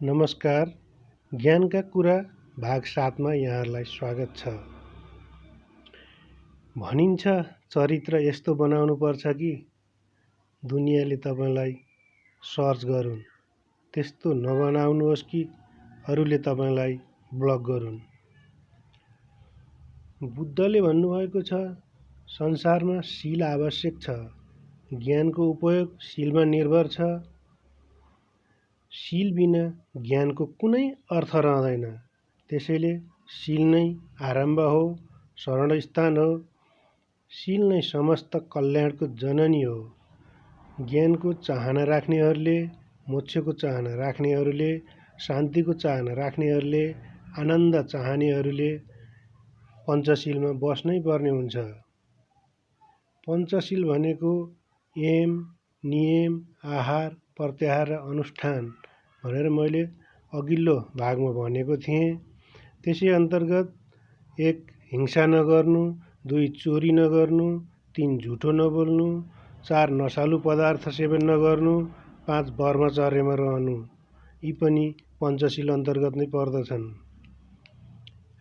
नमस्कार। ज्ञानका कुरा भाग 7 मा यहाँहरूलाई स्वागत छ। भनिन्छ चरित्र यस्तो बनाउनु पर्छ कि दुनियाँले तपाईलाई सर्च गरून्, त्यस्तो नबनाउनुहोस् कि अरूले तपाईलाई ब्लक गरून्। बुद्धले भन्नुभएको छ, संसारमा शील आवश्यक छ, ज्ञानको उपयोग शीलमा निर्भर छ। शील बिना ज्ञानको कुनै अर्थ रहँदैन। त्यसैले शील नै आरम्भ हो, शरणस्थान हो। शील नै समस्त कल्याणको जननी हो। ज्ञानको चाहना राख्नेहरूले, मोक्षको चाहना राख्नेहरूले, शान्तिको चाहना राख्नेहरूले, आनन्द चाहनेहरूले पञ्चशीलमा बस्नै पर्ने हुन्छ। पञ्चशील भनेको यम, नियम, आहार, प्रत्याहार र अनुष्ठान भनेर मैले अघिल्लो भागमा भनेको थिएँ। त्यसै अन्तर्गत 1. हिंसा नगर्नु, 2. चोरी नगर्नु, 3. झुठो नबोल्नु, 4. नशालु पदार्थ सेवन नगर्नु, 5. ब्रह्मचर्यमा रहनु, यी पनि पञ्चशील अन्तर्गत नै पर्दछन्।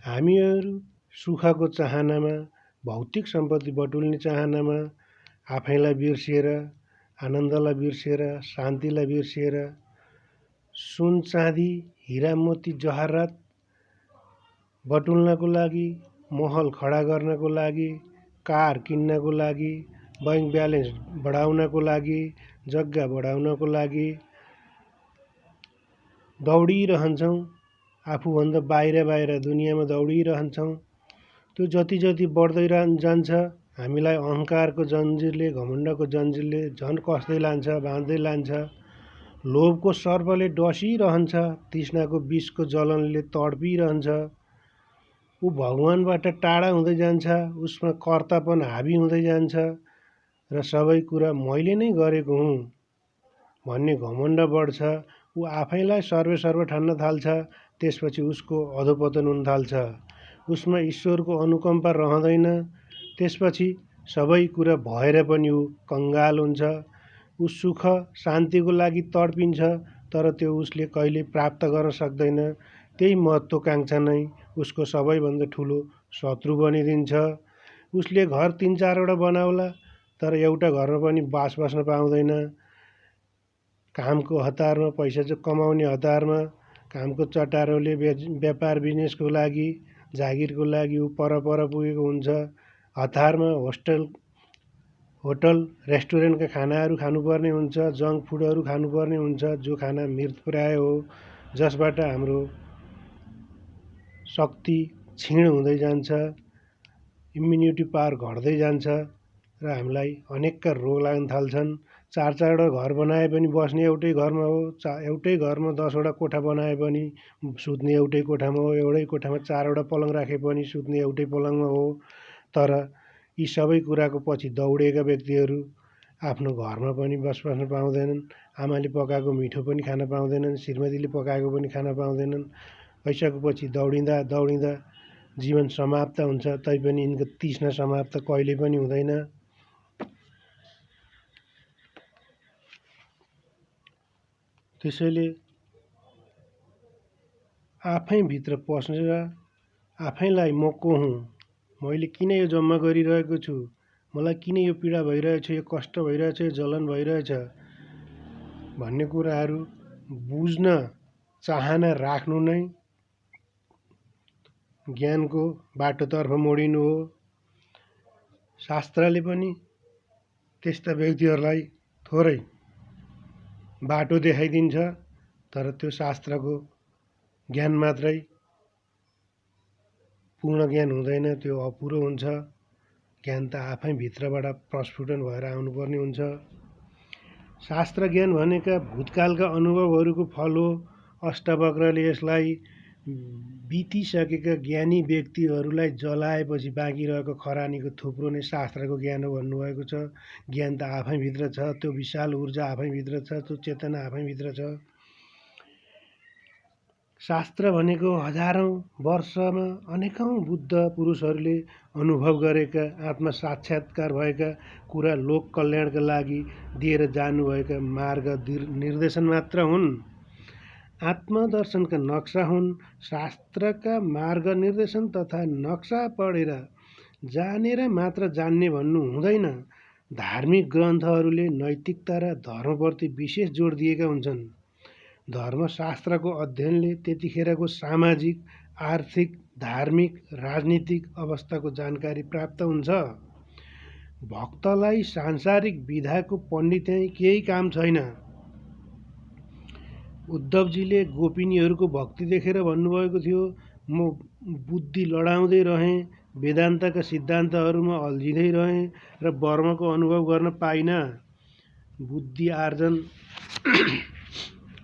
हामीहरू सुखको चाहनामा, भौतिक सम्पत्ति बटुल्ने चाहनामा आफैलाई बिर्सिएर, आनन्दलाई बिर्सिएर, शान्तिलाई बिर्सिएर सुन चाँदी, हिरा मोती जवाहरात बटुल्नको लागि, महल खडा गर्नको लागि, कार किन्नको लागि, बैंक ब्यालेन्स बढाउनको लागि, जग्गा बढाउनको लागि दौडिरहन्छौँ। आफूभन्दा बाहिर दुनियाँमा दौडिरहन्छौँ। त्यो जति जति बढ्दै जान्छ, हामीलाई अहङ्कारको जन्जिरले, घमण्डको जन्जिरले झन् कस्दै लान्छ, बाँध्दै लान्छ। लोभको सर्पले डसिरहन्छ, तृष्णाको विषको जलनले तडपिरहन्छ। ऊ भगवानबाट टाढा हुँदै जान्छ, उसमा कर्तापन हाबी हुँदै जान्छ र सबै कुरा मैले नै गरेको हुँ भन्ने घमण्ड बढ्छ। ऊ आफैलाई सर्वेसर्व ठान्न थाल्छ। त्यसपछि उसको अधोपतन हुन थाल्छ। उसमा ईश्वरको अनुकम्पा रहँदैन। त्यसपछि सबै कुरा भएर पनि ऊ कङ्गाल हुन्छ। ऊ सुख शान्तिको लागि तडपिन्छ, तर त्यो उसले कहिले प्राप्त गर्न सक्दैन। त्यही महत्त्वाकांक्षा नै उसको सबैभन्दा ठुलो शत्रु बनिदिन्छ। उसले घर 3-4 वटा बनाउला, तर एउटा घरमा पनि बास बस्न पाउँदैन। कामको हतारमा, पैसा कमाउने हतारमा, कामको चटारोले, व्यापार बिजनेसको लागि, जागिरको लागि ऊ पर पुगेको हुन्छ। हतारमा होटल रेस्टुरेन्टका खानाहरू खानुपर्ने हुन्छ, जङ्क फुडहरू खानुपर्ने हुन्छ, जो खाना मृतप्राय हो, जसबाट हाम्रो शक्ति क्षीण हुँदै जान्छ, इम्युनिटी पावर घट्दै जान्छ र हामीलाई अनेकका रोग लाग्न थाल्छन्। 4-4 वटा घर बनाए पनि बस्ने एउटै घरमा हो। एउटै घरमा 10 वटा कोठा बनाए पनि सुत्ने एउटै कोठामा हो। एउटै कोठामा 4 वटा पलङ राखे पनि सुत्ने एउटै पलङमा हो। तर यी सबै कुराको पछि दौडेका व्यक्तिहरू आफ्नो घरमा पनि बस्न पाउँदैनन्। आमाले पकाएको मिठो पनि खान पाउँदैनन्। श्रीमतीले पकाएको पनि खान पाउँदैनन्। पैसाको पछि दौडिँदा जीवन समाप्त हुन्छ। तैपनि यिनको तृष्णा समाप्त कहिले पनि हुँदैन। त्यसैले आफैभित्र पसेर आफैलाई म को हुँ, मैले किन यो जम्मा गरिरहेको छु, मलाई किन यो पीडा भइरहेछ, यो कष्ट भइरहेछ, यो जलन भइरहेछ भन्ने कुराहरू बुझ्न चाहना राख्नु नै ज्ञानको बाटोतर्फ मोडिनु हो। शास्त्रले पनि त्यस्ता व्यक्तिहरूलाई थोरै बाटो देखाइदिन्छ, तर त्यो शास्त्रको ज्ञान मात्रै पूर्ण ज्ञान हुँदैन, त्यो अपुरो हुन्छ। ज्ञान त आफै भित्रबाट प्रस्फुटन भएर आउनुपर्ने हुन्छ। शास्त्र ज्ञान भनेका भूतकालका अनुभवहरूको फल हो। अष्टवक्रले यसलाई बितिसकेका ज्ञानी व्यक्तिहरूलाई जलाएपछि बाँकी रहेको खरानीको थुप्रो नै शास्त्रको ज्ञान हो भन्नुभएको छ। ज्ञान त आफैभित्र छ, त्यो विशाल ऊर्जा आफैभित्र छ, त्यो चेतना आफैभित्र छ। शास्त्र भनेको हजारौँ वर्षमा अनेकौँ बुद्ध पुरुषहरूले अनुभव गरेका, आत्म साक्षात्कार भएका कुरा लोक कल्याणका लागि दिएर जानुभएका मार्ग निर्देशन मात्र हुन्। आत्मदर्शनका नक्सा हुन्। शास्त्रका मार्ग निर्देशन तथा नक्सा पढेर जानेर मात्र जान्ने भन्नु हुँदैन। धार्मिक ग्रन्थहरूले नैतिकता र धर्मप्रति विशेष जोड दिएका हुन्छन्। धर्मशास्त्रको अध्ययनले त्यतिखेरको सामाजिक, आर्थिक, धार्मिक, राजनीतिक अवस्थाको जानकारी प्राप्त हुन्छ। भक्तलाई सांसारिक विधाको पण्डित्याइ केही काम छैन। उद्धवजीले गोपिनीहरूको भक्ति देखेर भन्नुभएको थियो, म बुद्धि लडाउँदै रहेँ, वेदान्तका सिद्धान्तहरूमा अल्झिँदै रहेँ र वर्मको अनुभव गर्न पाइनँ। बुद्धि आर्जन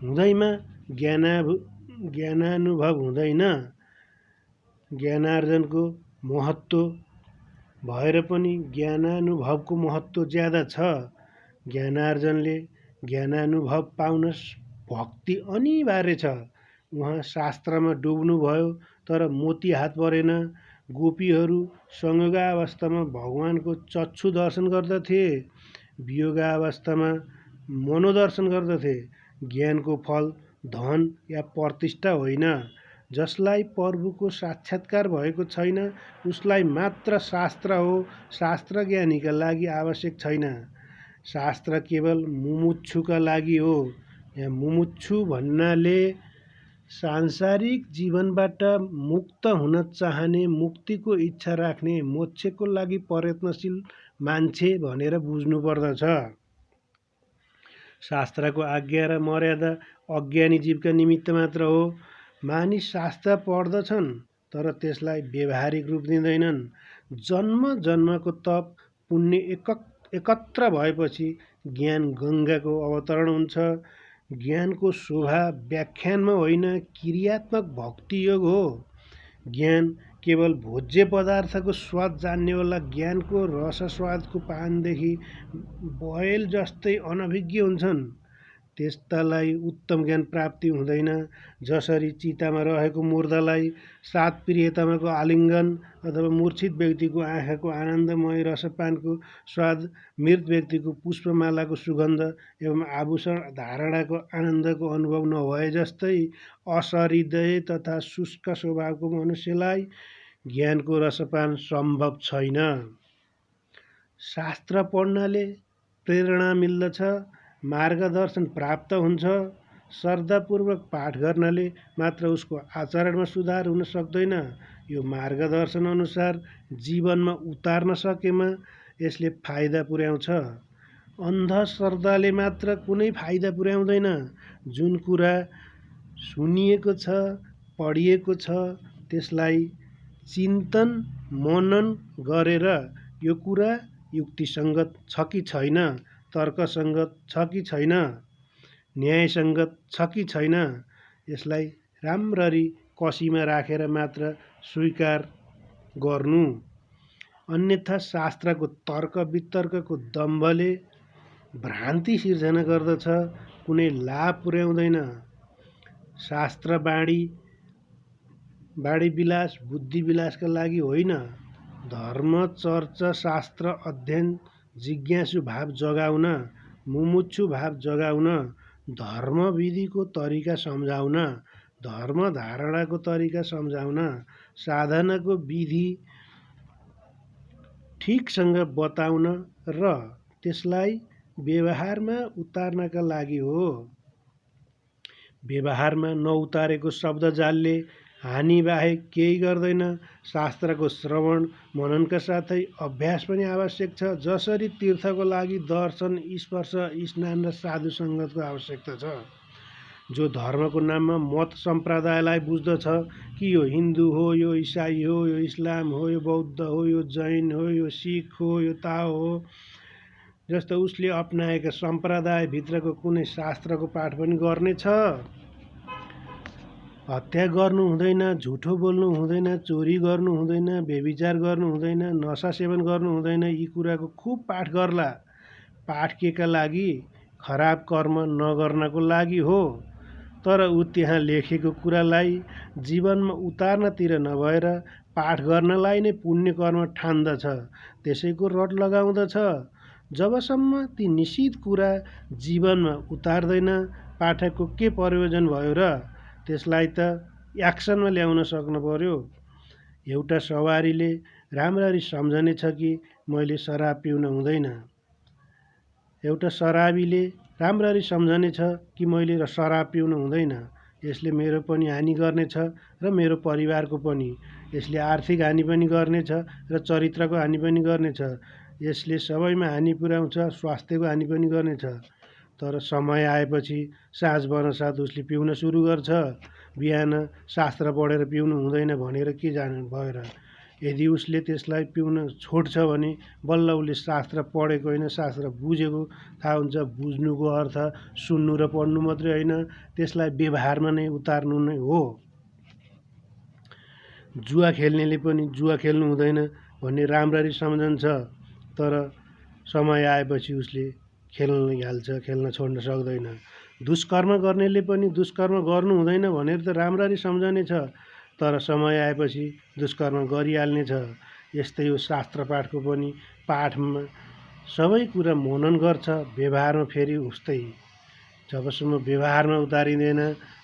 हुँदैमा ज्ञानानुभव हुँदैन। ज्ञानार्जनको महत्त्व भएर पनि ज्ञानानुभवको महत्त्व ज्यादा छ। ज्ञानार्जनले ज्ञानानुभव पाउन भक्ति अनिवार्य छ। उहाँ शास्त्रमा डुब्नुभयो तर मोती हात परेन। गोपीहरू संयोगावस्थामा भगवानको चक्षु दर्शन गर्दथे, वियोगावस्थामा मनोदर्शन गर्दथे। ज्ञानको फल धन या प्रतिष्ठा होइन। जसलाई प्रभुको साक्षात्कार भएको छैन उसलाई मात्र शास्त्र हो। शास्त्र ज्ञानीका लागि आवश्यक छैन। शास्त्र केवल मुमुक्षुका लागि हो। यहाँ मुमुक्षु भन्नाले सांसारिक जीवनबाट मुक्त हुन चाहने, मुक्तिको इच्छा राख्ने, मोक्षको लागि प्रयत्नशील मान्छे भनेर बुझ्नुपर्दछ। शास्त्रको आज्ञा र मर्यादा अज्ञानी जीवका निमित्त मात्र हो। मानिस शास्त्र पढ्दछन् तर त्यसलाई व्यवहारिक रूप दिँदैनन्। जन्म जन्मको तप पुण्य एकत्र भएपछि ज्ञान गङ्गाको अवतरण हुन्छ। ज्ञानको शोभा व्याख्यानमा होइन, क्रियात्मक भक्ति योग हो। ज्ञान केवल भोज्य पदार्थको स्वाद जान्नेवाला ज्ञानको रसस्वादको पानदेखि बयल जस्तै अनभिज्ञ हुन्छन्। त्यस्तालाई उत्तम ज्ञान प्राप्ति हुँदैन। जसरी चितामा रहेको मुर्दालाई सात प्रियतमाको आलिङ्गन अथवा मूर्छित व्यक्तिको आँखाको आनन्दमय रसपानको स्वाद, मृत व्यक्तिको पुष्पमालाको सुगन्ध एवं आभूषण धारणाको आनन्दको अनुभव नभए जस्तै असहृदय तथा शुष्क स्वभावको मनुष्यलाई ज्ञानको रसपान सम्भव छैन। शास्त्र पढ्नाले प्रेरणा मिल्दछ, मार्गदर्शन प्राप्त हुन्छ। श्रद्धापूर्वक पाठ गर्नाले मात्र उसको आचरणमा सुधार हुन सक्दैन। यो मार्गदर्शन अनुसार जीवनमा उतार्न सकेमा यसले फाइदा पुर्याउँछ। अन्धश्रद्धाले मात्र कुनै फाइदा पुर्याउँदैन। जुन कुरा सुनिएको छ, पढिएको छ त्यसलाई चिन्तन मनन गरेर यो कुरा युक्तिसङ्गत छ कि छैन, तर्कसङ्गत छ कि छैन, न्यायसङ्गत छ कि छैन, यसलाई राम्ररी कसीमा राखेर मात्र स्वीकार गर्नु। अन्यथा शास्त्रको तर्क वितर्कको दम्भले भ्रान्ति सिर्जना गर्दछ, कुनै लाभ पुर्याउँदैन। शास्त्र बाणी विलास, बुद्धि विलासका लागि होइन। धर्म चर्चा, शास्त्र अध्ययन जिज्ञासु भाव जगाउन, मुमुक्षु भाव जगाउन, धर्म विधिको तरिका सम्झाउन, धर्म धारणाको तरिका सम्झाउन, साधनाको विधि ठिकसँग बताउन र त्यसलाई व्यवहारमा उतार्नका लागि हो। व्यवहारमा नउतारेको शब्दजालले हानिबाहेक केही गर्दैन। शास्त्रको श्रवण मननका साथै अभ्यास पनि आवश्यक छ। जसरी तीर्थको लागि दर्शन, स्पर्श, स्नान र साधु सङ्गतको आवश्यकता छ। जो धर्मको नाममा मत सम्प्रदायलाई बुझ्दछ कि यो हिन्दू हो, यो इसाई हो, यो इस्लाम हो, यो बौद्ध हो, यो जैन हो, यो सिख हो, यो ताओ हो, जस्तो उसले अपनाएका सम्प्रदायभित्रको कुनै शास्त्रको पाठ पनि गर्नेछ। हत्या गर्नु हुँदैन, झुठो बोल्नु हुँदैन, चोरी गर्नु हुँदैन, व्यभिचार गर्नु हुँदैन, नशा सेवन गर्नु हुँदैन। यी कुराको खुब पाठ गर्ला। पाठ केका लागि? खराब कर्म नगर्नको लागि हो। तर ऊ त्यहाँ लेखेको कुरालाई जीवनमा उतार्नतिर नभएर पाठ गर्नलाई नै पुण्य कर्म ठान्दछ। त्यसैको रट लगाउँदछ। जबसम्म ती निषिद्ध कुरा जीवनमा उतार्दैन, पाठकको के प्रयोजन भयो र? त्यसलाई त एक्सनमा ल्याउन सक्नु पर्यो। एउटा सवारीले राम्ररी सम्झनेछ कि मैले शराब पिउन हुँदैन। एउटा शराबीले राम्ररी सम्झनेछ कि मैले शराब पिउन हुँदैन। यसले मेरो पनि हानि गर्नेछ र मेरो परिवारको पनि। यसले आर्थिक हानि पनि गर्नेछ र चरित्रको हानि पनि गर्नेछ। यसले सबैमा हानि पुर्याउँछ, स्वास्थ्यको हानि पनि गर्नेछ। तर समय आएपछि साँझ पर्नसाथ उसले पिउन सुरु गर्छ। बिहान शास्त्र पढेर पिउनु हुँदैन भनेर के जान्नु भयो र? यदि उसले त्यसलाई पिउन छोड्छ भने बल्ल उसले शास्त्र पढेको होइन, शास्त्र बुझेको थाहा हुन्छ। बुझ्नुको अर्थ सुन्नु र पढ्नु मात्रै होइन, त्यसलाई व्यवहारमा नै उतार्नु नै हो। जुवा खेल्नेले पनि जुवा खेल्नु हुँदैन भन्ने राम्ररी सम्झन्छ, तर समय आएपछि उसले खेल्न हाल्छ, खेल्न छोड्न सक्दैन। दुष्कर्म गर्नेले पनि दुष्कर्म गर्नु हुँदैन भनेर त राम्ररी सम्झनेछ, तर समय आएपछि दुष्कर्म गरिहाल्नेछ। यस्तै हो शास्त्र पाठको पनि। पाठमा सबै कुरा मनन गर्छ, व्यवहारमा फेरि उस्तै। जबसम्म व्यवहारमा उतारिँदैन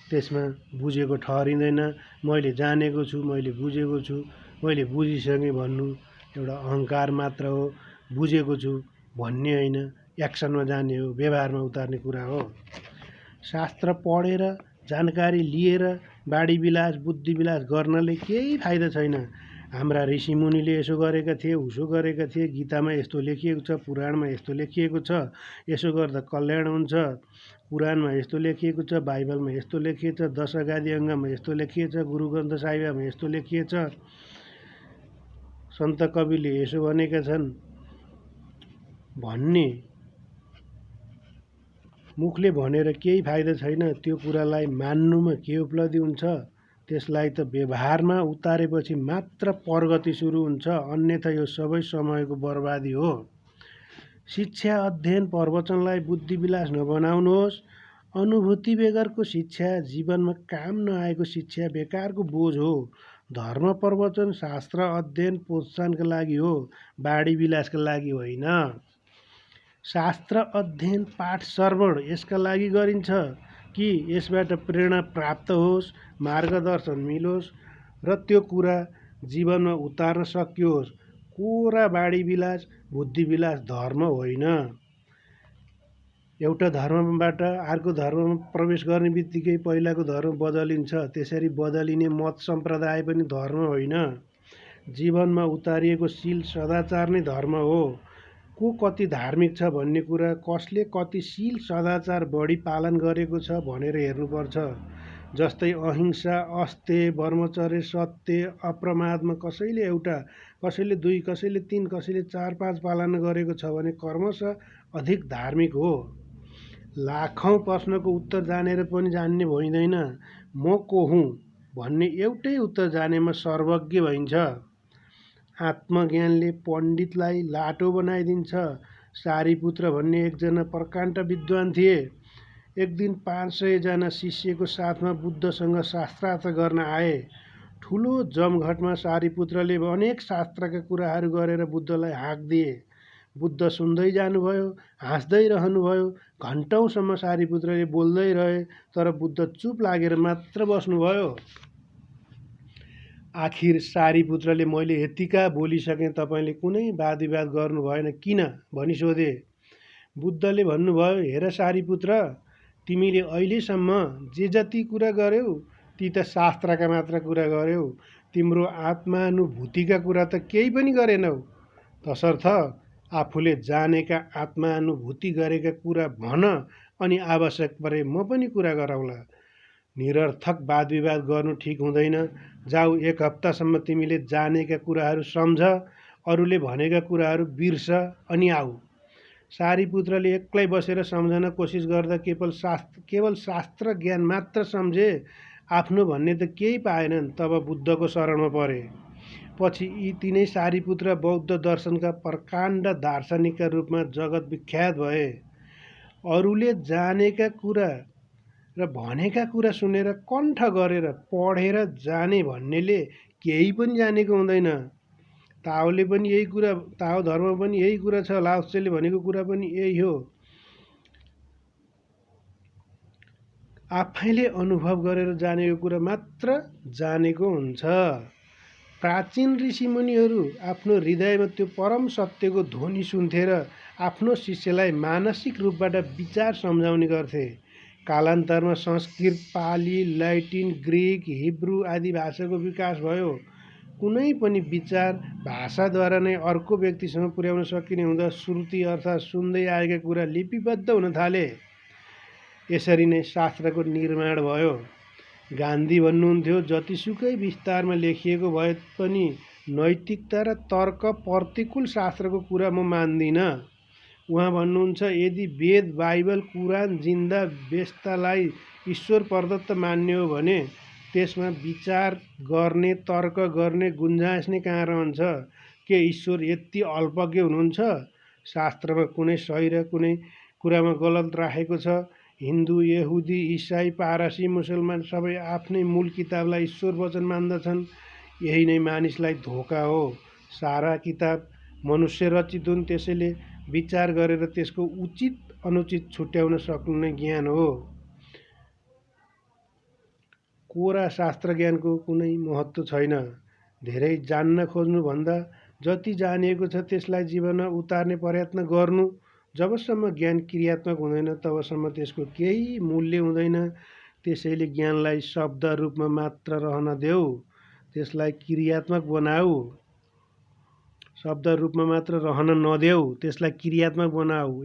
त्यसमा बुझेको ठहरिँदैन। मैले जानेको छु, मैले बुझेको छु, मैले बुझिसकेँ भन्नु एउटा अहङ्कार मात्र हो। बुझेको छु भन्ने होइन, एक्सनमा जाने हो, व्यवहारमा उतार्ने कुरा हो। शास्त्र पढेर जानकारी लिएर बाढी विलास बुद्धि विलास गर्नले केही फाइदा छैन। हाम्रा ऋषिमुनिले यसो गरेका थिए, उसो गरेका थिए, गीतामा यस्तो लेखिएको छ, पुराणमा यस्तो लेखिएको छ, यसो गर्दा कल्याण हुन्छ, कुरानमा यस्तो लेखिएको छ, बाइबलमा यस्तो लेखिएको छ, दश अगादि अङ्गमा यस्तो लेखिएको छ, गुरु ग्रन्थ साहिबमा यस्तो लेखिएको छ, सन्त कविले यसो भनेका छन् भन्ने मुखले भनेर केही फाइदा छैन। त्यो कुरालाई मान्नुमा के उपलब्धि हुन्छ? त्यसलाई त व्यवहारमा उतारेपछि मात्र प्रगति सुरु हुन्छ, अन्यथा यो सबै समयको बर्बादी हो। शिक्षा अध्ययन प्रवचनलाई बुद्धि विलास नबनाउनुहोस्। अनुभूति बेगरको शिक्षा, जीवनमा काम नआएको शिक्षा बेकारको बोझ हो। धर्म प्रवचन शास्त्र अध्ययन प्रोत्साहनका लागि हो, बाढी विलासका लागि होइन। शास्त्र अध्ययन पाठ श्रवण यसका लागि गरिन्छ कि यसबाट प्रेरणा प्राप्त होस्, मार्गदर्शन मिलोस् र त्यो कुरा जीवनमा उतार्न सकियोस्। कोरा बाढी विलास बुद्धि विलास धर्म होइन। एउटा धर्मबाट अर्को धर्ममा प्रवेश गर्ने बित्तिकै पहिलाको धर्म बदलिन्छ। त्यसरी बदलिने मत सम्प्रदाय पनि धर्म होइन। जीवनमा उतारिएको शील सदाचार नै धर्म हो। को कति धार्मिक छ भन्ने कुरा कसले कति शील सदाचार बढी पालन गरेको छ भनेर हेर्नुपर्छ। जस्तै अहिंसा, अस्तेय, ब्रह्मचर्य, सत्य, अप्रमादमा कसैले एउटा, कसैले दुई, कसैले तीन, कसैले चार पाँच पालना गरेको छ भने क्रमशः अधिक धार्मिक हो। लाखौँ प्रश्नको उत्तर जानेर पनि जान्ने भइँदैन। म को हुँ भन्ने एउटै उत्तर जानेमा सर्वज्ञ भइन्छ। आत्मज्ञानले पण्डितलाई लाटो बनाइदिन्छ। सारीपुत्र भन्ने एकजना प्रकाण्ड विद्वान थिए। एक दिन 500 जना शिष्यको साथमा बुद्धसँग शास्त्रार्थ गर्न आए। ठुलो जमघटमा सारीपुत्रले अनेक शास्त्रका कुराहरू गरेर बुद्धलाई हाँक्दिए। बुद्ध सुन्दै जानुभयो, हाँस्दै रहनुभयो। घन्टौँसम्म सारीपुत्रले बोल्दै रहे, तर बुद्ध चुप लागेर मात्र बस्नुभयो। आखिर सारीपुत्रले मैले यतिका बोलिसकेँ, तपाईँले कुनै वादविवाद गर्नु भएन किन भनी सोधे। बुद्धले भन्नुभयो, हेर सारीपुत्र, तिमीले अहिलेसम्म जे जति कुरा गर्यौ ती त शास्त्रका मात्र कुरा गर्यौ। तिम्रो आत्मानुभूतिका कुरा त केही पनि गरेनौ। तसर्थ आफूले जानेका आत्मानुभूति गरेका कुरा भन, अनि आवश्यक परे म पनि कुरा गरौँला। निरर्थक वादविवाद गर्नु ठिक हुँदैन। जाऊ, एक हप्तासम्म तिमीले जानेका कुराहरू सम्झ, अरूले भनेका कुराहरू बिर्स, अनि आऊ। सारीपुत्रले एक्लै बसेर सम्झन कोसिस गर्दा केवल शास्त्र ज्ञान मात्र सम्झे, आफ्नो भन्ने त केही पाएनन्। तब बुद्धको शरणमा परे। पछि यी तिनै सारीपुत्र बौद्ध दर्शनका प्रकाण्ड दार्शनिकका रूपमा जगत विख्यात भए। अरूले जानेका कुरा र भनेका कुरा सुनेर कण्ठ गरेर पढेर जाने भन्नेले केही पनि जानेको हुँदैन। ताओले पनि यही कुरा, ताओ धर्म पनि यही कुरा छ, लाओत्सेले भनेको कुरा पनि यही हो। आफैले अनुभव गरेर जानेको कुरा मात्र जानेको हुन्छ। प्राचीन ऋषिमुनिहरू आफ्नो हृदयमा त्यो परम सत्यको ध्वनि सुन्थे र आफ्नो शिष्यलाई मानसिक रूपबाट विचार सम्झाउने गर्थे। कालान्तरमा संस्कृत, पाली, ल्याटिन, ग्रिक, हिब्रू आदि भाषाको विकास भयो। कुनै पनि विचार भाषाद्वारा नै अर्को व्यक्तिसम्म पुर्याउन सकिने हुँदा श्रुति अर्थात् सुन्दै आएका कुरा लिपिबद्ध हुन थाले। यसरी नै शास्त्रको निर्माण भयो। गान्धी भन्नुहुन्थ्यो, जतिसुकै विस्तारमा लेखिएको भए पनि नैतिकता र तर्क प्रतिकूल शास्त्रको कुरा म मान्दिनँ। उहाँ भन्नुहुन्छ, यदि वेद, बाइबल, कुरान, जिन्दा बेस्तालाई ईश्वर प्रदत्त मान्ने हो भने त्यसमा विचार गर्ने, तर्क गर्ने गुन्जाइस नै कहाँ रहन्छ? के ईश्वर यति अल्पज्ञ हुनुहुन्छ? शास्त्रमा कुनै सही र कुनै कुरामा गलत राखेको छ? हिन्दू, यहुदी, इसाई, पारसी, मुसलमान सबै आफ्नै मूल किताबलाई ईश्वर वचन मान्दछन्। यही नै मानिसलाई धोका हो। सारा किताब मनुष्य रचित हुन्, त्यसैले विचार गरेर त्यसको उचित अनुचित छुट्याउन सक्नु नै ज्ञान हो। कोरा शास्त्र ज्ञानको कुनै महत्त्व छैन। धेरै जान्न खोज्नुभन्दा जति जानिएको छ त्यसलाई जीवनमा उतार्ने प्रयत्न गर्नु। जबसम्म ज्ञान क्रियात्मक हुँदैन तबसम्म त्यसको केही मूल्य हुँदैन। त्यसैले ज्ञानलाई शब्द रूपमा मात्र रहन देऊ, त्यसलाई क्रियात्मक बनाऊ। शब्द रूपमा मात्र रहन नदेऊ, त्यसलाई क्रियात्मक बनाऊ।